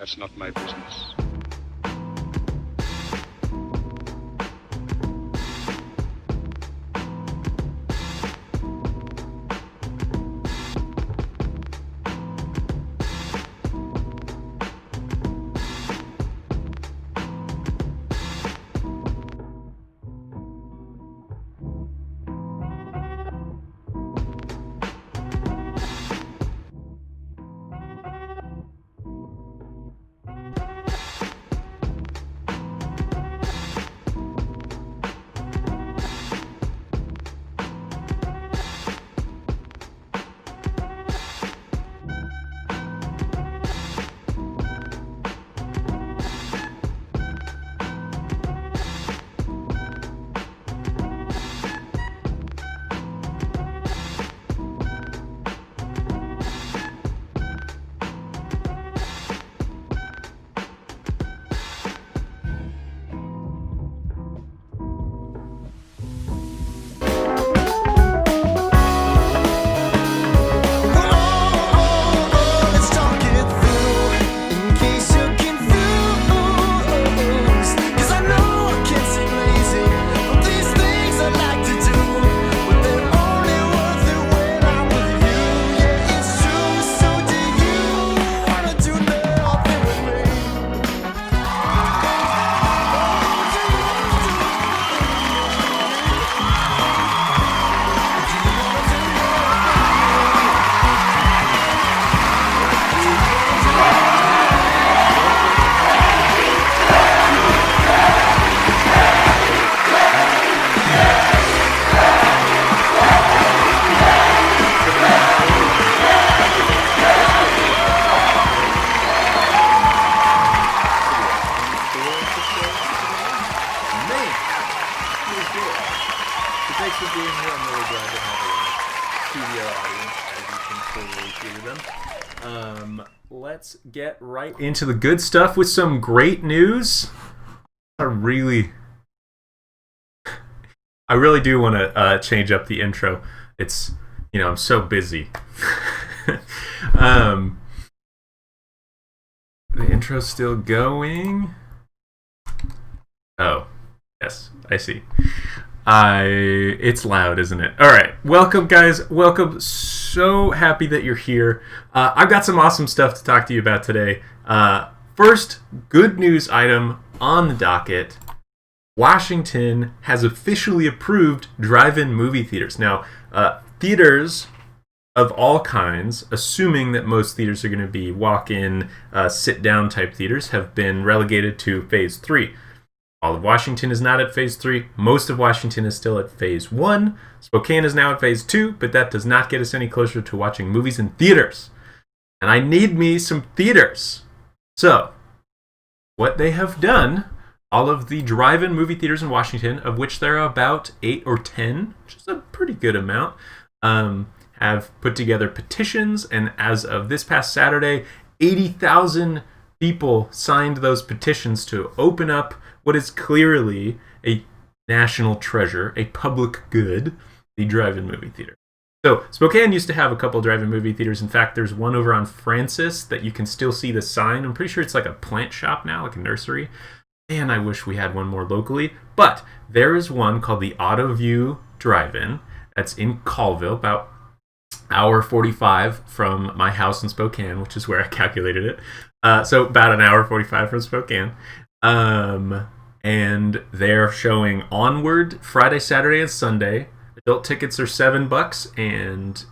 That's not my business. Thanks for being here. I'm really glad to have a live studio audience, as you can clearly hear them. Let's get right into the good stuff with some great news. I really do want to change up the intro. It's, I'm so busy. The intro's still going. Oh, yes, I see. It's loud, isn't it? All right, welcome, guys. Welcome. So happy that you're here. I've got some awesome stuff to talk to you about today. First, good news item on the docket. Washington has officially approved drive-in movie theaters. Now, theaters of all kinds, assuming that most theaters are going to be walk-in, sit-down type theaters, have been relegated to Phase 3. All of Washington is not at Phase 3. Most of Washington is still at Phase 1. Spokane is now at Phase 2, but that does not get us any closer to watching movies in theaters. And I need me some theaters. So, what they have done, all of the drive-in movie theaters in Washington, of which there are about 8 or 10, which is a pretty good amount, have put together petitions, and as of this past Saturday, 80,000 people signed those petitions to open up what is clearly a national treasure, a public good, the drive-in movie theater. So, Spokane used to have a couple drive-in movie theaters. In fact, there's one over on Francis that you can still see the sign. I'm pretty sure it's like a plant shop now, like a nursery. Man, I wish we had one more locally. But there is one called the AutoView Drive-In that's in Colville, about hour 45 from my house in Spokane, which is where I calculated it. So about an hour 45 from Spokane. And they're showing Onward Friday, Saturday, and Sunday. Adult tickets are $7, and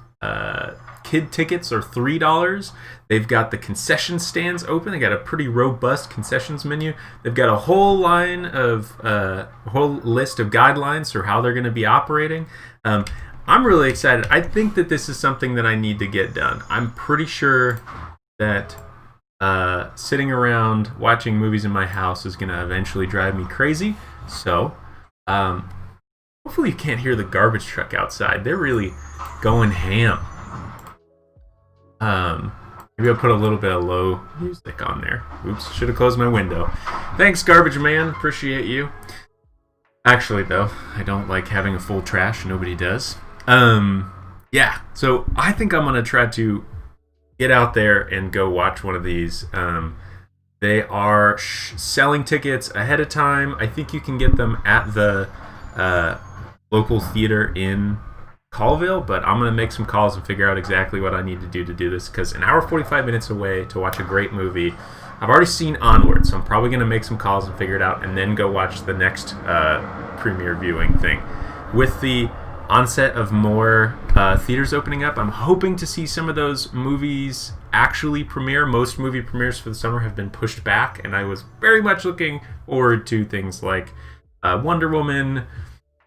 kid tickets are $3. They've got the concession stands open. They got a pretty robust concessions menu. They've got a whole line of a whole list of guidelines for how they're going to be operating. I'm really excited. I think that this is something that I need to get done. I'm pretty sure that sitting around watching movies in my house is going to eventually drive me crazy. So, hopefully you can't hear the garbage truck outside. They're really going ham. Maybe I'll put a little bit of low music on there. Oops, should have closed my window. Thanks, garbage man. Appreciate you. Actually, though, I don't like having a full trash. Nobody does. Yeah, so I think I'm going to try to get out there and go watch one of these. They are selling tickets ahead of time. I think you can get them at the local theater in Colville, but I'm going to make some calls and figure out exactly what I need to do this, because an hour 45 minutes away to watch a great movie. I've already seen Onward, so I'm probably going to make some calls and figure it out, and then go watch the next premiere viewing thing. With the onset of more theaters opening up, I'm hoping to see some of those movies actually premiere. Most movie premieres for the summer have been pushed back, and I was very much looking forward to things like Wonder Woman,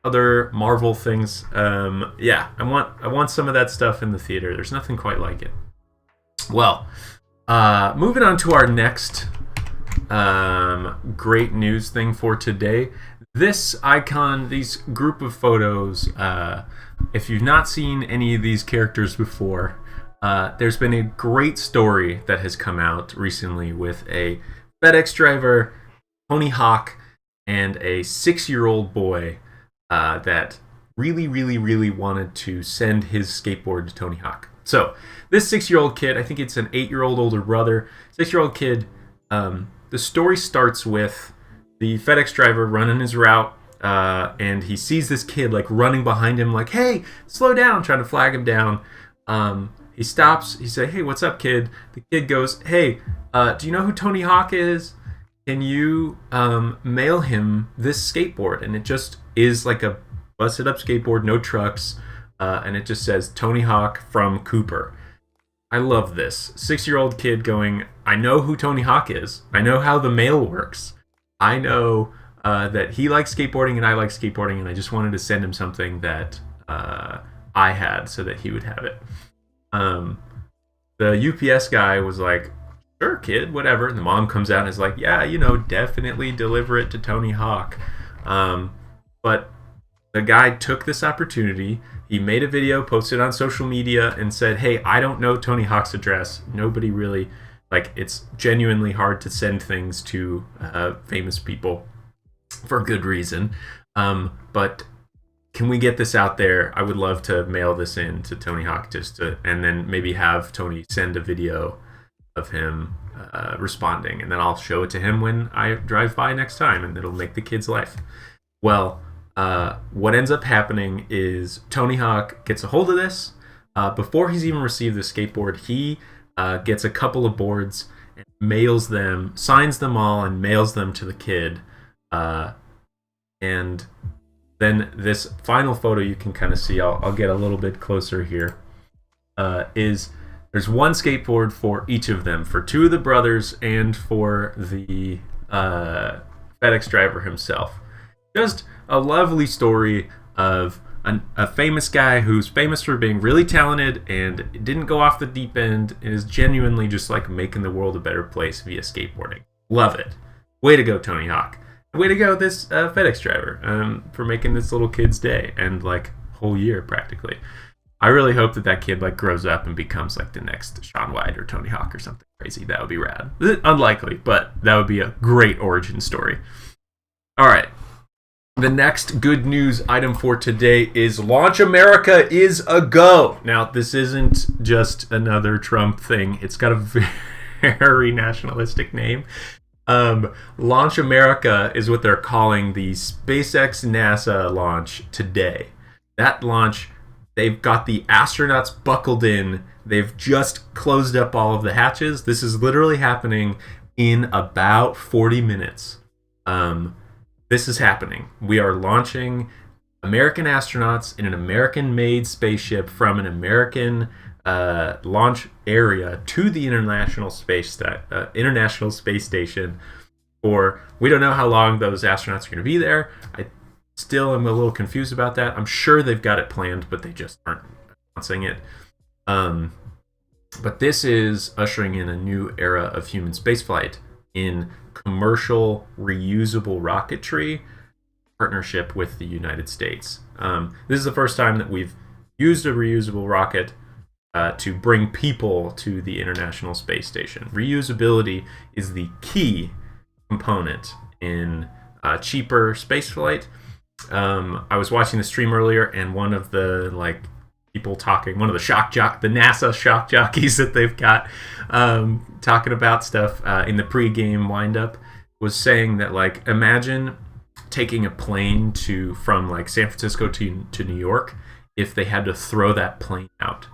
other Marvel things. I want some of that stuff in the theater. There's nothing quite like it. Well, moving on to our next great news thing for today. This icon, these group of photos, if you've not seen any of these characters before, there's been a great story that has come out recently with a FedEx driver, Tony Hawk, and a 6-year-old boy that really wanted to send his skateboard to Tony Hawk. So this 6-year-old kid, I think it's an 8-year-old older brother, 6-year-old kid, the story starts with the FedEx driver running his route, and he sees this kid like running behind him like, hey, slow down, trying to flag him down. He stops, he says, hey, what's up, kid? The kid goes, hey, do you know who Tony Hawk is? Can you mail him this skateboard? And it just is like a busted up skateboard, no trucks, and it just says Tony Hawk from Cooper. I love this. 6-year-old kid going, I know who Tony Hawk is. I know how the mail works. I know that he likes skateboarding and I like skateboarding, and I just wanted to send him something that I had so that he would have it. The UPS guy was like, sure, kid, whatever. And the mom comes out and is like, yeah, definitely deliver it to Tony Hawk. But the guy took this opportunity. He made a video, posted on social media, and said, hey, I don't know Tony Hawk's address. Nobody really, it's genuinely hard to send things to famous people for good reason. But can we get this out there? I would love to mail this in to Tony Hawk and then maybe have Tony send a video of him responding, and then I'll show it to him when I drive by next time, and it'll make the kid's life. Well, what ends up happening is Tony Hawk gets a hold of this. Before he's even received the skateboard, he gets a couple of boards and mails them, signs them all, and mails them to the kid. And then this final photo you can kind of see, I'll get a little bit closer here, is there's one skateboard for each of them, for two of the brothers and for the FedEx driver himself. Just a lovely story of a famous guy who's famous for being really talented and didn't go off the deep end and is genuinely just like making the world a better place via skateboarding. Love it. Way to go, Tony Hawk. Way to go, this FedEx driver, for making this little kid's day and whole year practically. I really hope that kid grows up and becomes the next Shaun White or Tony Hawk or something crazy. That would be rad. Unlikely, but that would be a great origin story. All right. The next good news item for today is Launch America is a go. Now, this isn't just another Trump thing. It's got a very nationalistic name. Launch America is what they're calling the SpaceX NASA launch today. That launch, they've got the astronauts buckled in. They've just closed up all of the hatches. This is literally happening in about 40 minutes. This is happening. We are launching American astronauts in an American-made spaceship from an American launch area to the International Space Station. For we don't know how long those astronauts are going to be there. I still am a little confused about that. I'm sure they've got it planned, but they just aren't announcing it. But this is ushering in a new era of human spaceflight in commercial reusable rocketry partnership with the United States. This is the first time that we've used a reusable rocket to bring people to the International Space Station. Reusability is the key component in cheaper spaceflight. I was watching the stream earlier, and one of the people talking, one of the NASA shock jockeys that they've got, talking about stuff in the pre-game windup, was saying that, like, imagine taking a plane from like San Francisco to New York. If they had to throw that plane out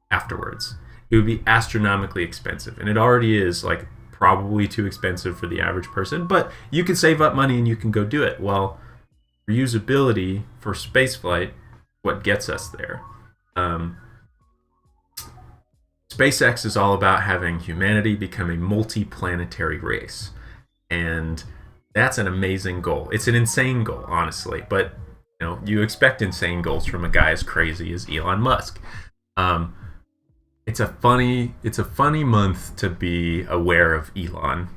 afterwards, it would be astronomically expensive, and it already is, like, probably too expensive for the average person, but you can save up money and you can go do it. Well, reusability for spaceflight, what gets us there. SpaceX is all about having humanity become a multi-planetary race, and that's an amazing goal. It's an insane goal, honestly, but you expect insane goals from a guy as crazy as Elon Musk. It's a funny month to be aware of Elon,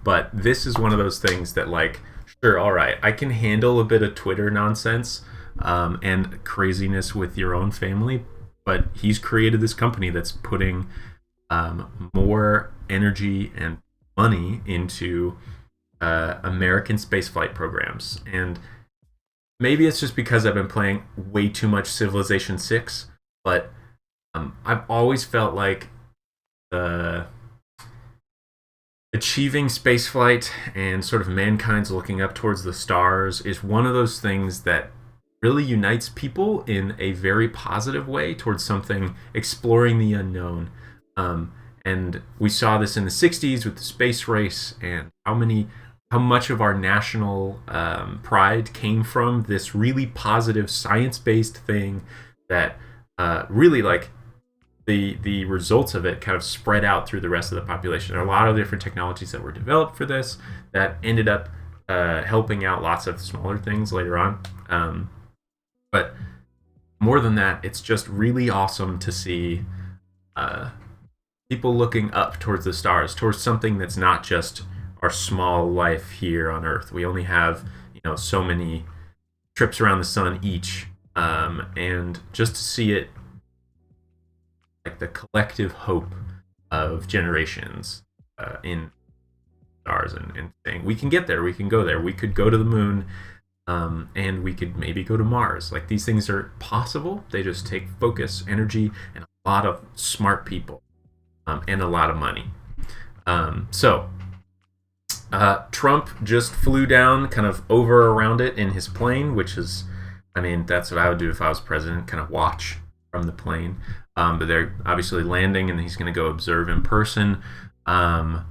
but this is one of those things that, like, sure, all right, I can handle a bit of Twitter nonsense and craziness with your own family, but he's created this company that's putting more energy and money into American spaceflight programs. And maybe it's just because I've been playing way too much Civilization 6, but I've always felt like achieving spaceflight and sort of mankind's looking up towards the stars is one of those things that really unites people in a very positive way towards something, exploring the unknown. And we saw this in the 60s with the space race, and how much of our national pride came from this really positive science-based thing that really, like, the results of it kind of spread out through the rest of the population. There are a lot of different technologies that were developed for this that ended up helping out lots of smaller things later on. But more than that, it's just really awesome to see people looking up towards the stars, towards something that's not just our small life here on Earth. We only have, so many trips around the sun each, and just to see it, like, the collective hope of generations in stars, and saying we can get there, we can go there, we could go to the moon, and we could maybe go to Mars. Like, these things are possible. They just take focus, energy, and a lot of smart people, and a lot of money. Trump just flew down, kind of over around it in his plane, which is, that's what I would do if I was president, kind of watch from the plane. But they're obviously landing, and he's going to go observe in person. The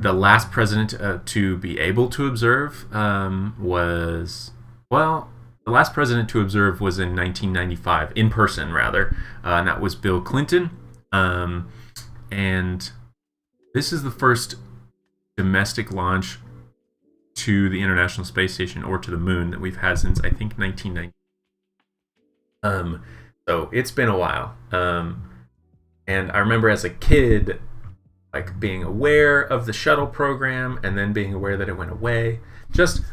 last president to be able to observe was in 1995, in person rather, and that was Bill Clinton. And this is the first domestic launch to the International Space Station or to the moon that we've had since, I think, 1990. So it's been a while. And I remember as a kid, like, being aware of the shuttle program and then being aware that it went away.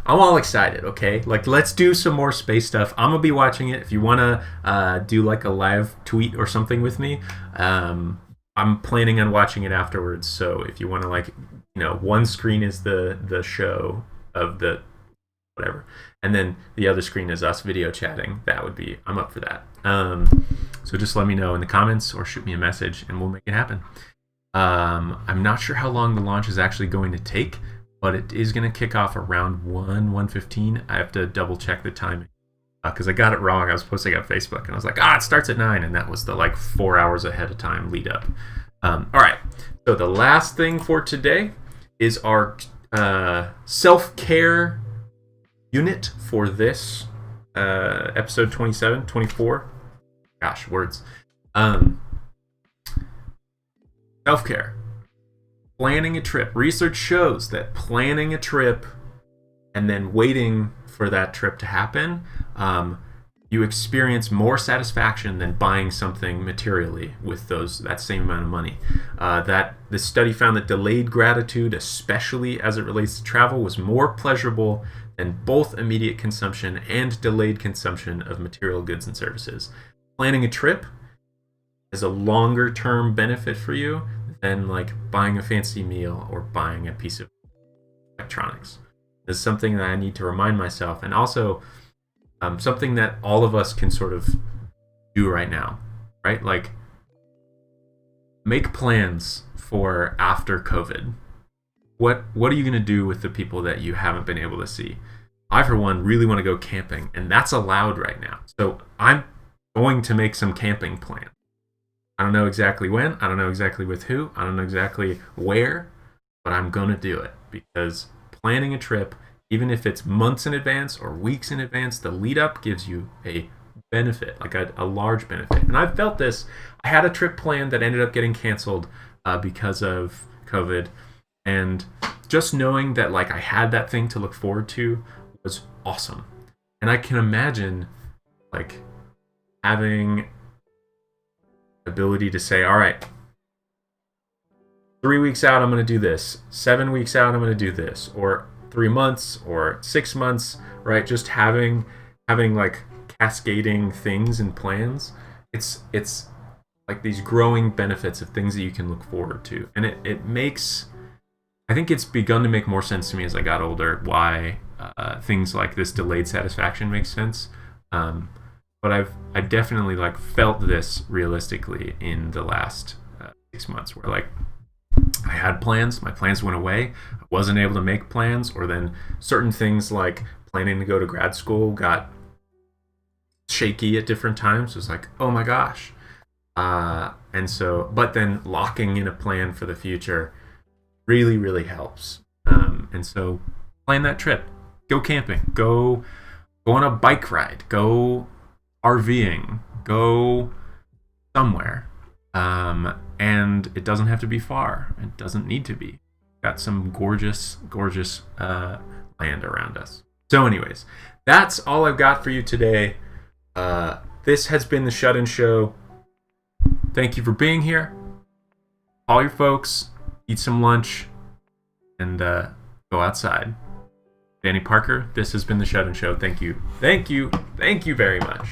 I'm all excited, okay? Like, let's do some more space stuff. I'm gonna be watching it. If you wanna do like a live tweet or something with me, I'm planning on watching it afterwards. So if you wanna, like, one screen is the show of the whatever, and then the other screen is us video chatting, I'm up for that. So just let me know in the comments or shoot me a message and we'll make it happen. I'm not sure how long the launch is actually going to take, but it is going to kick off around 1:15. I have to double check the timing because I got it wrong. I was posting on Facebook and I was like, it starts at 9, and that was the, like, 4 hours ahead of time lead up. All right, so the last thing for today is our self-care unit for this episode 24. Gosh, words. Self-care. Planning a trip. Research shows that planning a trip and then waiting for that trip to happen, you experience more satisfaction than buying something materially with that same amount of money. This study found that delayed gratitude, especially as it relates to travel, was more pleasurable than both immediate consumption and delayed consumption of material goods and services. Planning a trip is a longer term benefit for you than, like, buying a fancy meal or buying a piece of electronics. This is something that I need to remind myself. And also, something that all of us can sort of do right now, right? Like, make plans for after COVID. What are you going to do with the people that you haven't been able to see? I, for one, really want to go camping, and that's allowed right now. So I'm going to make some camping plans. I don't know exactly when. I don't know exactly with who. I don't know exactly where, but I'm going to do it, because planning a trip, even if it's months in advance or weeks in advance, the lead up gives you a benefit, like a large benefit. And I've felt this. I had a trip planned that ended up getting canceled because of COVID. And just knowing that like I had that thing to look forward to was awesome. And I can imagine like having the ability to say, all right, 3 weeks out, I'm going to do this. 7 weeks out, I'm going to do this. Or 3 months or 6 months, right? Just having like cascading things and plans. It's like these growing benefits of things that you can look forward to. And it makes, I think it's begun to make more sense to me as I got older why things like this delayed satisfaction makes sense. But I definitely like felt this realistically in the last 6 months, where like I had plans, my plans went away, I wasn't able to make plans, or then certain things like planning to go to grad school got shaky at different times. It was like, oh my gosh. And so, but then locking in a plan for the future really, really helps. And so plan that trip, go camping, go on a bike ride, go RVing, go somewhere. And it doesn't have to be far. It doesn't need to be. Got some gorgeous, gorgeous land around us. So anyways, that's all I've got for you today. This has been the Shut-In Show. Thank you for being here. Call your folks, eat some lunch, and go outside. Danny Parker, this has been the Shut-In Show. Thank you. Thank you. Thank you very much.